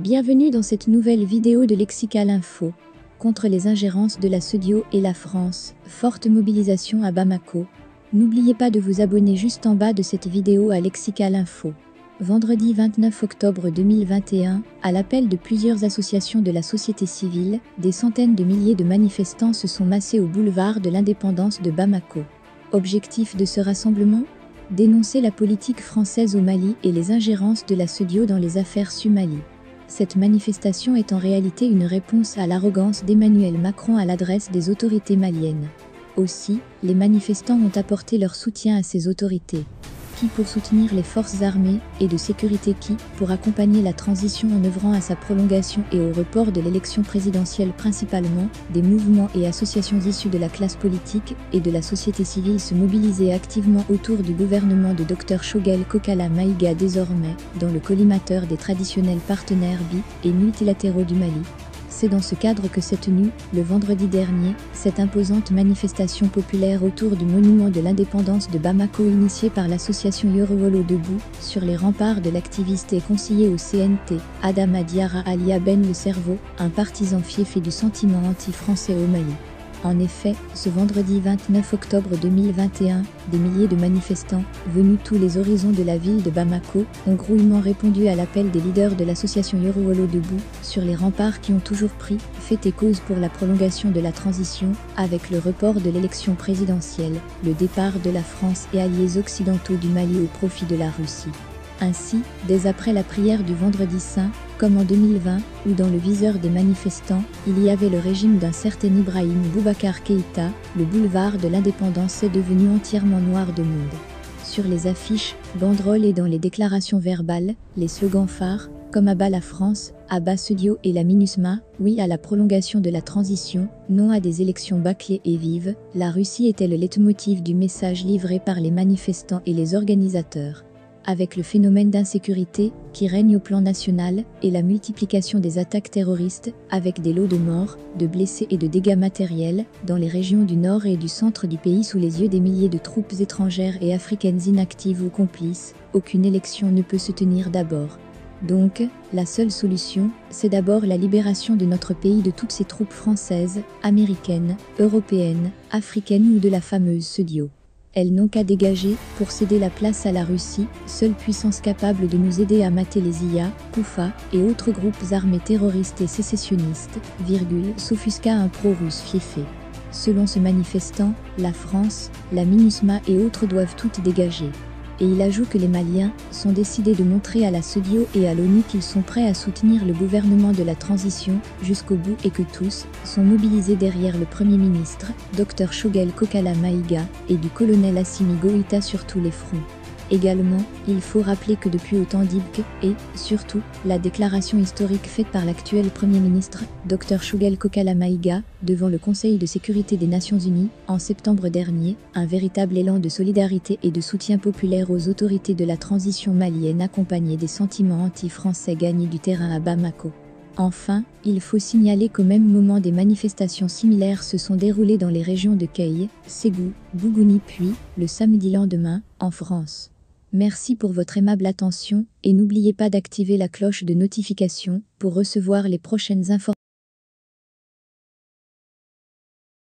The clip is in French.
Bienvenue dans cette nouvelle vidéo de Lexical Info. Contre les ingérences de la SEDIO et la France, forte mobilisation à Bamako. N'oubliez pas de vous abonner juste en bas de cette vidéo à Lexical Info. Vendredi 29 octobre 2021, à l'appel de plusieurs associations de la société civile, des centaines de milliers de manifestants se sont massés au boulevard de l'Indépendance de Bamako. Objectif de ce rassemblement ? Dénoncer la politique française au Mali et les ingérences de la SEDIO dans les affaires Mali. Cette manifestation est en réalité une réponse à l'arrogance d'Emmanuel Macron à l'adresse des autorités maliennes. Aussi, les manifestants ont apporté leur soutien à ces autorités. Qui pour soutenir les forces armées et de sécurité, qui pour accompagner la transition en œuvrant à sa prolongation et au report de l'élection présidentielle. Principalement, des mouvements et associations issues de la classe politique et de la société civile se mobilisaient activement autour du gouvernement de Dr Choguel Kokalla Maïga, désormais dans le collimateur des traditionnels partenaires bi- et multilatéraux du Mali. C'est dans ce cadre que s'est tenue, le vendredi dernier, cette imposante manifestation populaire autour du monument de l'indépendance de Bamako initiée par l'association Yorowolo Debout, sur les remparts de l'activiste et conseiller au CNT, Adama Diarra Alia Ben le Cerveau, un partisan fiefé du sentiment anti-français au Mali. En effet, ce vendredi 29 octobre 2021, des milliers de manifestants, venus tous les horizons de la ville de Bamako, ont grouillement répondu à l'appel des leaders de l'association Yorowolo Debout, sur les remparts qui ont toujours pris, fait et cause pour la prolongation de la transition, avec le report de l'élection présidentielle, le départ de la France et alliés occidentaux du Mali au profit de la Russie. Ainsi, dès après la prière du Vendredi Saint, comme en 2020, où dans le viseur des manifestants, il y avait le régime d'un certain Ibrahim Boubacar Keïta, le boulevard de l'Indépendance est devenu entièrement noir de monde. Sur les affiches, banderoles et dans les déclarations verbales, les slogans phares, comme à bas la France, à bas SEDIO et la MINUSMA, oui à la prolongation de la transition, non à des élections bâclées et vives, la Russie était le leitmotiv du message livré par les manifestants et les organisateurs. Avec le phénomène d'insécurité qui règne au plan national et la multiplication des attaques terroristes, avec des lots de morts, de blessés et de dégâts matériels, dans les régions du nord et du centre du pays sous les yeux des milliers de troupes étrangères et africaines inactives ou complices, aucune élection ne peut se tenir d'abord. Donc, la seule solution, c'est d'abord la libération de notre pays de toutes ces troupes françaises, américaines, européennes, africaines ou de la fameuse SEDIO. Elles n'ont qu'à dégager pour céder la place à la Russie, seule puissance capable de nous aider à mater les IA, Koufa et autres groupes armés terroristes et sécessionnistes, s'offusqua un pro-russe fiefé. Selon ce manifestant, la France, la MINUSMA et autres doivent toutes dégager. Et il ajoute que les Maliens sont décidés de montrer à la SEDIO et à l'ONU qu'ils sont prêts à soutenir le gouvernement de la transition jusqu'au bout et que tous sont mobilisés derrière le Premier ministre, Dr Choguel Kokalla Maïga, et du colonel Assimi Goïta sur tous les fronts. Également, il faut rappeler que depuis autant d'Ibk et, surtout, la déclaration historique faite par l'actuel Premier ministre, Dr Choguel Kokalla Maïga, devant le Conseil de sécurité des Nations Unies, en septembre dernier, un véritable élan de solidarité et de soutien populaire aux autorités de la transition malienne accompagné des sentiments anti-français gagnés du terrain à Bamako. Enfin, il faut signaler qu'au même moment des manifestations similaires se sont déroulées dans les régions de Kayes, Ségou, Bougouni puis, le samedi lendemain, en France. Merci pour votre aimable attention et n'oubliez pas d'activer la cloche de notification pour recevoir les prochaines informations.